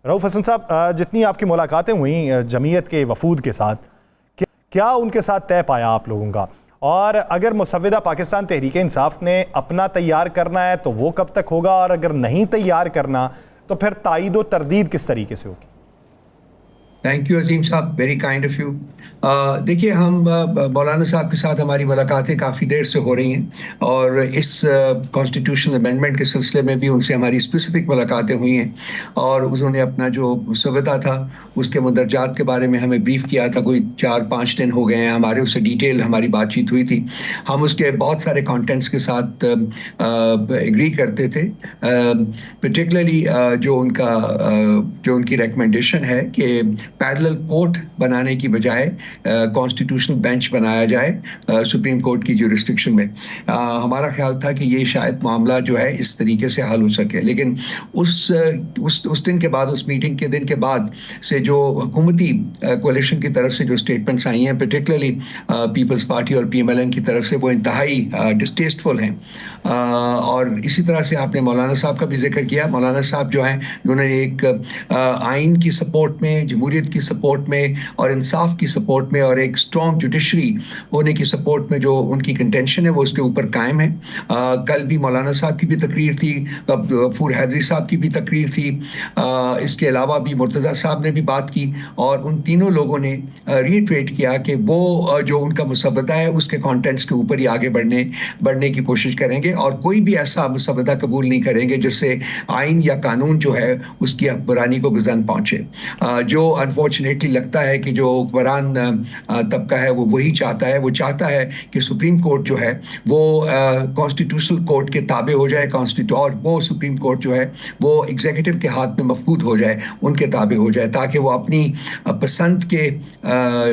रऊफ हसन साहब, जितनी आपकी मुलाकातें हुई जमीयत के वफूद के साथ, क्या उनके साथ तय पाया आप लोगों का? और अगर मुसव्विदा पाकिस्तान तहरीक इंसाफ ने अपना तैयार करना है तो वो कब तक होगा, और अगर नहीं तैयार करना तो फिर तायीद व तरदीद किस तरीके से होगी? थैंक यू अजीम साहब, वेरी काइंड ऑफ यू। देखिए, हम मौलाना साहब के साथ हमारी मुलाकातें काफ़ी देर से हो रही हैं और इस कॉन्स्टिट्यूशनल अमेंडमेंट के सिलसिले में भी उनसे हमारी स्पेसिफिक मुलाकातें हुई हैं और उन्होंने अपना जो मुसव्वदा था उसके मंदरजात के बारे में हमें ब्रीफ किया था। कोई 4-5 दिन हो गए हैं हमारे उससे डिटेल हमारी बातचीत हुई थी। हम उसके बहुत सारे कंटेंट्स के साथ एग्री करते थे, पर्टिकुलरली जो उनकी रिकमेंडेशन है कि पैरेलल कोर्ट बनाने की बजाय कॉन्स्टिट्यूशनल बेंच बनाया जाए सुप्रीम कोर्ट की ज्यूरिसडिक्शन में। हमारा ख्याल था कि ये शायद मामला जो है इस तरीके से हल हो सके, लेकिन उस दिन के बाद, उस मीटिंग के दिन के बाद से जो हुकूमती कोalition की तरफ से जो स्टेटमेंट्स आई हैं, पर्टिकुलरली पीपल्स पार्टी और PMLN की तरफ से, वो इंतहाई डिस्टेस्टफुल हैं। और इसी तरह से आपने मौलाना साहब का भी जिक्र किया। मौलाना साहब जो हैं, उन्होंने एक आइन की सपोर्ट में, जमहूरियत की सपोर्ट में और इंसाफ की सपोर्ट में और एक स्ट्रॉन्ग जुडिशरी होने की सपोर्ट में जो उनकी कंटेंशन है वो उसके ऊपर कायम है। कल भी मौलाना साहब की भी तकरीर थी, गफूर हैदरी साहब की भी तकरीर थी, इसके अलावा भी मुर्तज़ा साहब ने भी बात की और उन तीनों लोगों ने रीट्रेट किया कि वो जो उनका मुसव्वदा है उसके कंटेंट्स के ऊपर ही आगे बढ़ने की कोशिश करेंगे और कोई भी ऐसा मुसव्वदा कबूल नहीं करेंगे जिससे आइन या कानून जो है उसकी हुक्मरानी को गुज़न पहुंचे। जो अनफॉर्चुनेटली लगता है कि जो हुक्मरान तबका है वो वही चाहता है। वो चाहता है कि सुप्रीम कोर्ट जो है वो कॉन्स्टिट्यूशनल कोर्ट के ताबे हो जाए, और वो सुप्रीम कोर्ट जो है वो एग्जीक्यूटिव के हाथ में मफकूद हो जाए, उनके ताबे हो जाए, ताकि वो अपनी पसंद के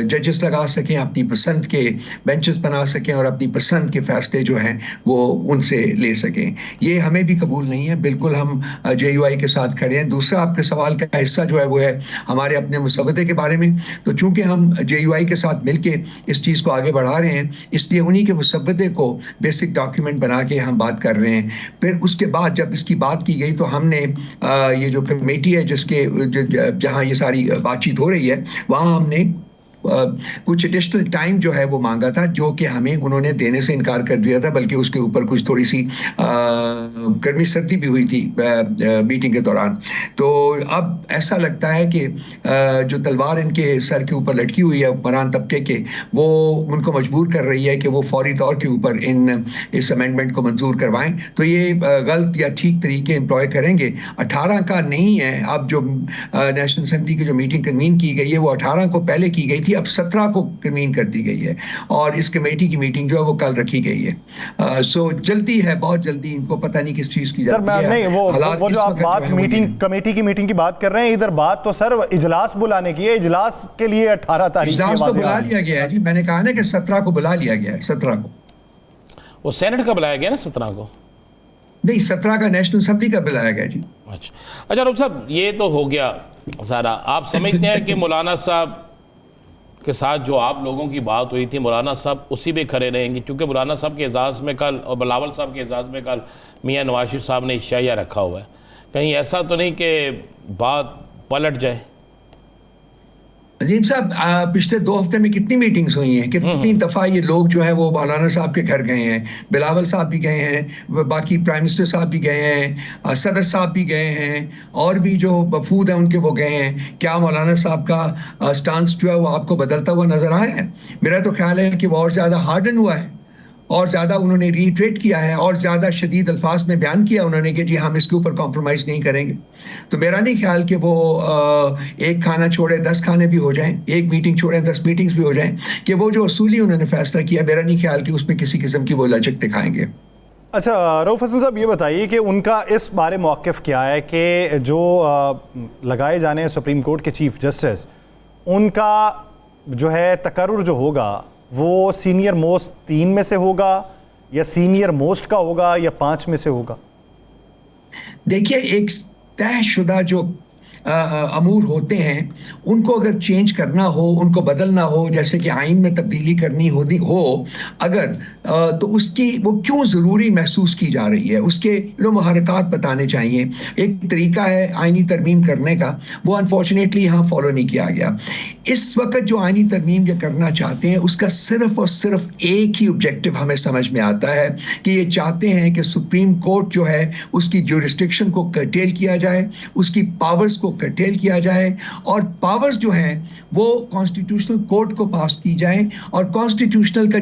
जजेस लगा सकें, अपनी पसंद के बेंचेस बना सकें और अपनी पसंद के फैसले जो हैं वो उनसे ले सकें। ये हमें भी कबूल नहीं है। बिल्कुल हम JUI के साथ खड़े हैं। दूसरा आपके सवाल का हिस्सा जो है वो है हमारे अपने मुसव्वदे के बारे में। तो चूंकि हम JUI के साथ मिलके इस चीज़ को आगे बढ़ा रहे हैं, इसलिए उन्हीं के मुसव्वदे को बेसिक डॉक्यूमेंट बना के हम बात कर रहे हैं। फिर उसके बाद जब इसकी बात की गई तो हमने ये जो कमेटी है जहाँ ये सारी बातचीत हो रही है, वहाँ हमने कुछ एडिशनल टाइम जो है वो मांगा था, जो कि हमें उन्होंने देने से इनकार कर दिया था, बल्कि उसके ऊपर कुछ थोड़ी सी गर्मी सर्दी भी हुई थी मीटिंग के दौरान। तो अब ऐसा लगता है कि जो तलवार इनके सर के ऊपर लटकी हुई है हुक्मरान तबके के, वो उनको मजबूर कर रही है कि वो फौरी तौर के ऊपर इस अमेंडमेंट को मंजूर करवाएं। तो ये गलत या ठीक तरीके एम्प्लॉय करेंगे। 18 का नहीं है। अब जो नेशनल असेंबली की जो मीटिंग कन्वीन की गई है वो 18 को पहले की गई थी, अब 17 को कन्वीन कर दी गई है और इस कमेटी की मीटिंग जो है वो कल रखी गई है। सो जल्दी है, बहुत जल्दी। इनको पता नहीं किस चीज की जाती है। नहीं, वो जो आप बात कमेटी की मीटिंग की बात कर रहे हैं, इधर बात तो सर इजलास बुलाने की है। इजलास के लिए 18 तारीख इजलास तो बुला लिया गया है जी। मैंने कहा ना कि 17 को बुला लिया गया है। 17 को वो सेनेट का बुलाया गया ना, 17 को नहीं, 17 का नेशनल असेंबली का बुलाया गया जी। अच्छा रऊफ साहब, ये तो हो गया सारा। आप समझते हैं कि मौलाना साहब के साथ जो आप लोगों की बात हुई थी, मौलाना साहब उसी पे खड़े रहेंगे? क्योंकि मौलाना साहब के एजाज़ में कल और बिलावल साहब के एजाज़ में कल मियाँ नवाज शरीफ साहब ने इशाया रखा हुआ है। कहीं ऐसा तो नहीं कि बात पलट जाए? अजीम साहब, पिछले 2 हफ्ते में कितनी मीटिंग्स हुई हैं, कितनी दफ़ा ये लोग जो है वो मौलाना साहब के घर गए हैं। बिलावल साहब भी गए हैं, बाकी प्राइम मिनिस्टर साहब भी गए हैं, सदर साहब भी गए हैं और भी जो वफूद हैं उनके वो गए हैं। क्या मौलाना साहब का स्टांस जो है वो आपको बदलता हुआ नजर आया है? मेरा तो ख्याल है कि वो और ज़्यादा हार्डन हुआ है और ज़्यादा उन्होंने रीट्रेट किया है और ज़्यादा शदीद अल्फाज में बयान किया उन्होंने कि जी हम इसके ऊपर कॉम्प्रोमाइज़ नहीं करेंगे। तो मेरा नहीं ख्याल कि वो एक खाना छोड़े 10 खाने भी हो जाएं, एक मीटिंग छोड़े 10 मीटिंग्स भी हो जाएं, कि वो जो असूली उन्होंने फैसला किया, मेरा नहीं ख्याल कि उसमें किसी किस्म की वो लचक दिखाएंगे। अच्छा रऊफ हसन साहब, ये बताइए कि उनका इस बारे मौक़िफ़ क्या है कि जो लगाए जाने हैं सुप्रीम कोर्ट के चीफ जस्टिस, उनका जो है तकर्रुर जो होगा वो सीनियर मोस्ट 3 में से होगा या सीनियर मोस्ट का होगा या 5 में से होगा? देखिए, एक तयशुदा जो अमूर होते हैं उनको अगर चेंज करना हो, उनको बदलना हो, जैसे कि आइन में तब्दीली करनी हो अगर तो उसकी वो क्यों ज़रूरी महसूस की जा रही है, उसके मुहर्रकात बताने चाहिए। एक तरीका है आइनी तरमीम करने का, वो अनफॉर्चुनेटली यहाँ फॉलो नहीं किया गया। इस वक्त जो आइनी तरमीम ये करना चाहते हैं उसका सिर्फ और सिर्फ एक ही ऑब्जेक्टिव हमें समझ में आता है कि ये चाहते हैं कि सुप्रीम कोर्ट जो है उसकी ज्यूरिस्डिक्शन को कर्टेल किया जाए, उसकी पावर्स को कर्टेल किया जाए और पावर्स जो हैं वो कॉन्स्टिट्यूशनल कोर्ट को पास की जाए और कॉन्स्टिट्यूशनल का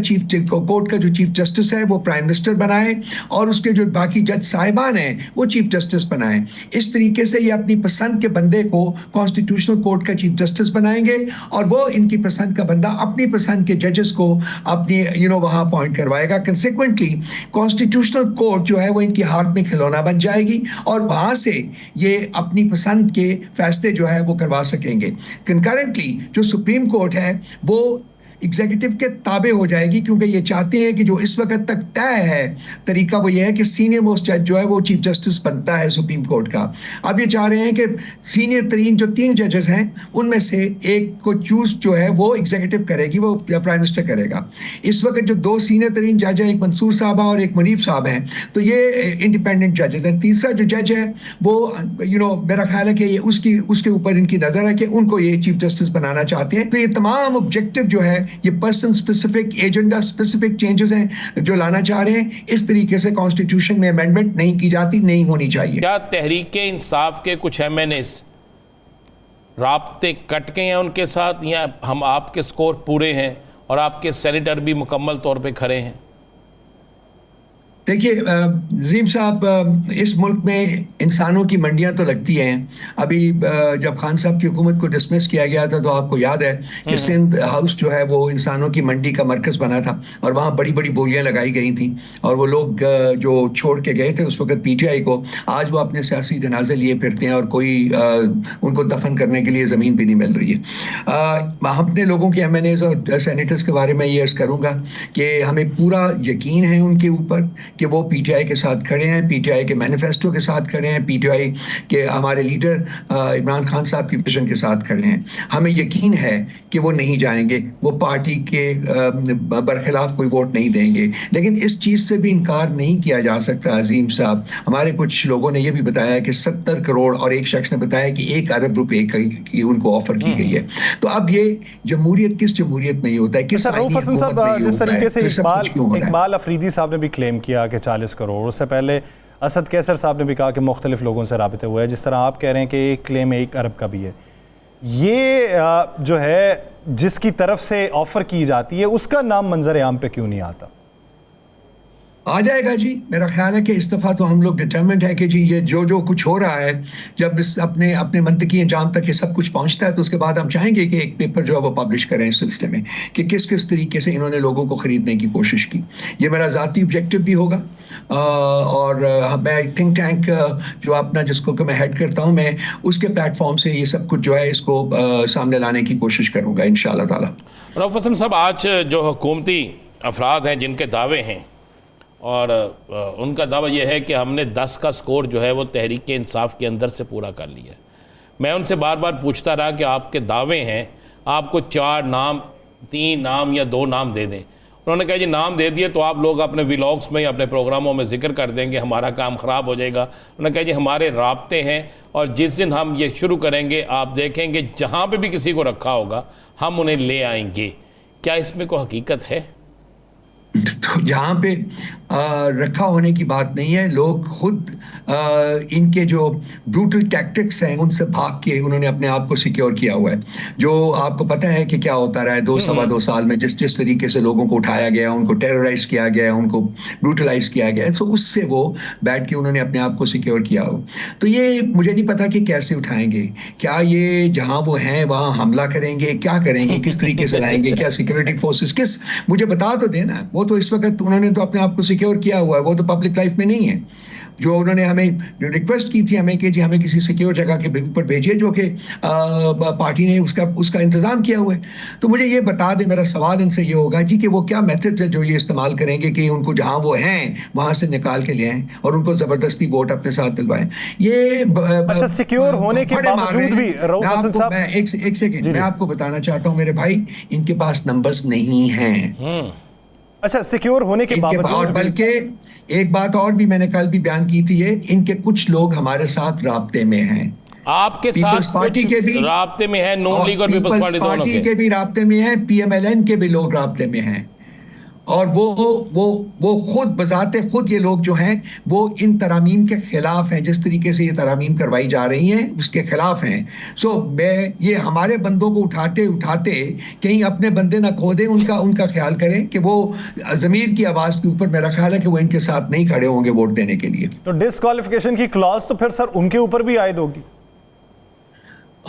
कोर्ट का जो चीफ जस्टिस है वो प्राइम मिनिस्टर बनाए और उसके जो बाकी जज साहिबान हैं वो चीफ जस्टिस बनाए। इस तरीके से ये अपनी पसंद के बंदे को कॉन्स्टिट्यूशनल कोर्ट का चीफ जस्टिस बनाएंगे और वो इनकी पसंद का बंदा अपनी पसंद के जजेस को अपनी वहां अपॉइंट करवाएगा। कंसिक्वेंटली कॉन्स्टिट्यूशनल कोर्ट जो है वो इनकी हाथ में खिलौना बन जाएगी और वहां से ये अपनी पसंद के फैसले जो है वो करवा सकेंगे। कंकरेंटली जो सुप्रीम कोर्ट है वो एग्जीक्यूटिव के ताबे हो जाएगी, क्योंकि ये चाहते हैं कि जो इस वक्त तक तय है तरीका वो ये है कि सीनियर मोस्ट जज जो है वो चीफ जस्टिस बनता है सुप्रीम कोर्ट का। अब ये चाह रहे हैं कि सीनियर तरीन जो 3 जजेस हैं उनमें से एक को चूज जो है वो एग्जीक्यूटिव करेगी, वो प्राइम मिनिस्टर करेगा। इस वक्त जो 2 सीनियर तरीन जज हैं, एक मंसूर साहब और एक मुनीफ साहब हैं, तो ये इंडिपेंडेंट जजेस हैं। तीसरा जो जज है वो मेरा ख्याल है कि ये उसके ऊपर इनकी नजर है कि उनको ये चीफ जस्टिस बनाना चाहते हैं। तो ये तमाम ऑब्जेक्टिव जो है ये person specific, agenda specific changes हैं जो लाना चाह रहे हैं। इस तरीके से कॉन्स्टिट्यूशन में अमेंडमेंट नहीं की जाती, नहीं होनी चाहिए। क्या तहरीके इंसाफ के कुछ MNAs राब्ते कट गए हैं उनके साथ, या हम आपके स्कोर पूरे हैं और आपके सेनेटर भी मुकम्मल तौर पे खड़े हैं? देखिए नज़ीम साहब, इस मुल्क में इंसानों की मंडियां तो लगती हैं। अभी जब खान साहब की हुकूमत को डिसमिस किया गया था तो आपको याद है कि सिंध हाउस जो है वो इंसानों की मंडी का मरकज़ बना था और वहाँ बड़ी बड़ी बोलियां लगाई गई थी और वो लोग जो छोड़ के गए थे उस वक्त PTI को, आज वो अपने सियासी जनाजे लिए फिरते हैं और कोई उनको दफन करने के लिए ज़मीन भी नहीं मिल रही है। अपने लोगों के MNAs और सेनेटर्स के बारे में ये अर्ज़ करूँगा कि हमें पूरा यकीन है उनके ऊपर कि वो PTI के साथ खड़े हैं, PTI के मैनिफेस्टो के साथ खड़े हैं, PTI के हमारे लीडर इमरान खान साहब की विजन के साथ खड़े हैं। हमें यकीन है कि वो नहीं जाएंगे, वो पार्टी के बरखिलाफ कोई वोट नहीं देंगे। लेकिन इस चीज़ से भी इनकार नहीं किया जा सकता अजीम साहब, हमारे कुछ लोगों ने ये भी बताया कि 70 करोड़ और एक शख्स ने बताया कि 1 अरब रुपए की उनको ऑफर की गई है। तो अब ये जमहूरियत किस जमहूरियत में ही होता है, किस जिस तरीके से इकबाल अफरीदी साहब ने भी क्लेम किया कि 40 करोड़, उससे पहले असद कैसर साहब ने भी कहा कि मुख्तलिफ लोगों से राबिते हुए हैं, जिस तरह आप कह रहे हैं कि एक क्लेम 1 अरब का भी है, ये जो है जिसकी तरफ से ऑफर की जाती है उसका नाम मंजर आम पे क्यों नहीं आता? आ जाएगा जी, मेरा ख्याल है कि इस दफ़ा तो हम लोग डिटरमिनेड है कि जी ये जो कुछ हो रहा है, जब इस अपने मंतकी अंजाम तक ये सब कुछ पहुंचता है तो उसके बाद हम चाहेंगे कि एक पेपर जो है वो पब्लिश करें इस सिलसिले में कि किस किस तरीके से इन्होंने लोगों को ख़रीदने की कोशिश की। ये मेरा ज़ाती ऑब्जेक्टिव भी होगा और मैं थिंक टैंक जो अपना जिसको कि मैं हेड करता हूँ, मैं उसके प्लेटफॉर्म से ये सब कुछ जो है इसको सामने लाने की कोशिश करूँगा इंशाअल्लाह ताला। रऊफ हसन साहब, आज जो हुकूमती अफराद हैं जिनके दावे हैं और उनका दावा यह है कि हमने 10 का स्कोर जो है वो तहरीक इंसाफ के अंदर से पूरा कर लिया। मैं उनसे बार बार पूछता रहा कि आपके दावे हैं, आपको 4 नाम, 3 नाम या 2 नाम दे दें। उन्होंने कहा जी नाम दे दिए तो आप लोग अपने व्लॉग्स में या अपने प्रोग्रामों में जिक्र कर देंगे, हमारा काम ख़राब हो जाएगा। उन्होंने कहा जी हमारे राब्ते हैं और जिस दिन हम ये शुरू करेंगे आप देखेंगे जहाँ पे भी किसी को रखा होगा हम उन्हें ले आएंगे। क्या इसमें कोई हकीकत है? तो यहाँ पे रखा होने की बात नहीं है, लोग खुद इनके जो ब्रूटल टैक्टिक्स हैं उनसे भाग के उन्होंने अपने आप को सिक्योर किया हुआ है। जो आपको पता है कि क्या होता रहा है 2-2.25 साल में, जिस तरीके से लोगों को उठाया गया, उनको टेरराइज किया गया, उनको ब्रूटलाइज किया गया, तो उससे वो बैठ के उन्होंने अपने आप को सिक्योर किया हो। तो ये मुझे नहीं पता कि कैसे उठाएंगे, क्या ये जहाँ वो हैं वहाँ हमला करेंगे, क्या करेंगे, किस तरीके से लाएंगे, क्या सिक्योरिटी फोर्सेस किस, मुझे बता तो देना। वो तो इस वक्त उन्होंने तो अपने आप को सिक्योर किया हुआ है, वो तो पब्लिक लाइफ में नहीं है, जो उन्होंने हमें रिक्वेस्ट की थी हमें कि जी हमें किसी सिक्योर जगह के ऊपर भेजिए, जो कि पार्टी ने उसका इंतजाम किया हुआ है। तो मुझे ये बता दें, मेरा सवाल इनसे ये होगा जी कि वो क्या मेथड्स है जो ये इस्तेमाल करेंगे कि उनको जहां वो हैं वहां से निकाल के ले आएं और उनको जबरदस्ती वोट अपने साथ दिलवाएं। ये अच्छा, सिक्योर होने के बावजूद भी रऊफ हसन साहब, मैं एक सेकंड मैं आपको बताना चाहता हूं मेरे भाई, इनके पास नंबर्स नहीं हैं। अच्छा, सिक्योर होने के बावजूद, बल्कि एक बात और भी मैंने कल भी बयान की थी, ये इनके कुछ लोग हमारे साथ राब्ते में हैं, आपके पीपल्स साथ पार्टी के भी राब्ते में है, नून लीग और पीपल्स पार्टी के भी राब्ते में है, PMLN के भी लोग राब्ते में हैं। और वो खुद बजाते खुद ये लोग जो हैं वो इन तरामीम के खिलाफ हैं, जिस तरीके से ये तरामीम करवाई जा रही हैं उसके खिलाफ हैं। सो ये हमारे बंदों को उठाते कहीं अपने बंदे ना खो दें, उनका ख्याल करें कि वो ज़मीर की आवाज़ के ऊपर, मेरा ख्याल है कि वो इनके साथ नहीं खड़े होंगे वोट देने के लिए। तो डिस्क्वालिफिकेशन की क्लॉज तो फिर सर उनके ऊपर भी आयद होगी।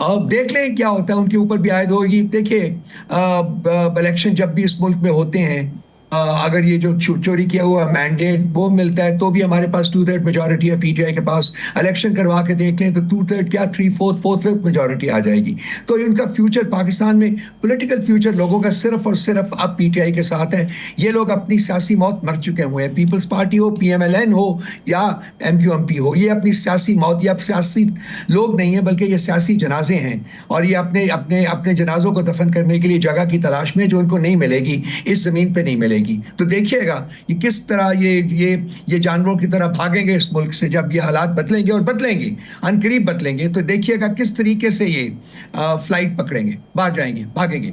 अब देख लें क्या होता है, उनके ऊपर भी आयद होगी। देखिए, इलेक्शन जब भी इस मुल्क में होते हैं, अगर ये जो चोरी किया हुआ मैंडेट वो मिलता है तो भी हमारे पास 2/3 मेजॉरिटी है PTI के पास। इलेक्शन करवा के देख लें तो 2/3 क्या 3/4 मेजॉरिटी आ जाएगी। तो इनका फ्यूचर पाकिस्तान में, पॉलिटिकल फ्यूचर लोगों का सिर्फ और सिर्फ अब PTI के साथ है। ये लोग अपनी सियासी मौत मर चुके हुए हैं, पीपल्स पार्टी हो, PMLN हो या MQMP हो, ये अपनी सियासी मौत, ये अब सियासी लोग नहीं है बल्कि ये सियासी जनाजे हैं। और ये अपने जनाजों को दफन करने के लिए जगह की तलाश में, जो इनको नहीं मिलेगी, इस जमीन पे नहीं मिलेगी। तो देखिएगा ये किस तरह ये जानवरों की तरह भागेंगे इस मुल्क से, जब ये हालात बदलेंगे और बदलेंगे, अनकरीब बदलेंगे। तो देखिएगा किस तरीके से ये फ्लाइट पकड़ेंगे, भागेंगे।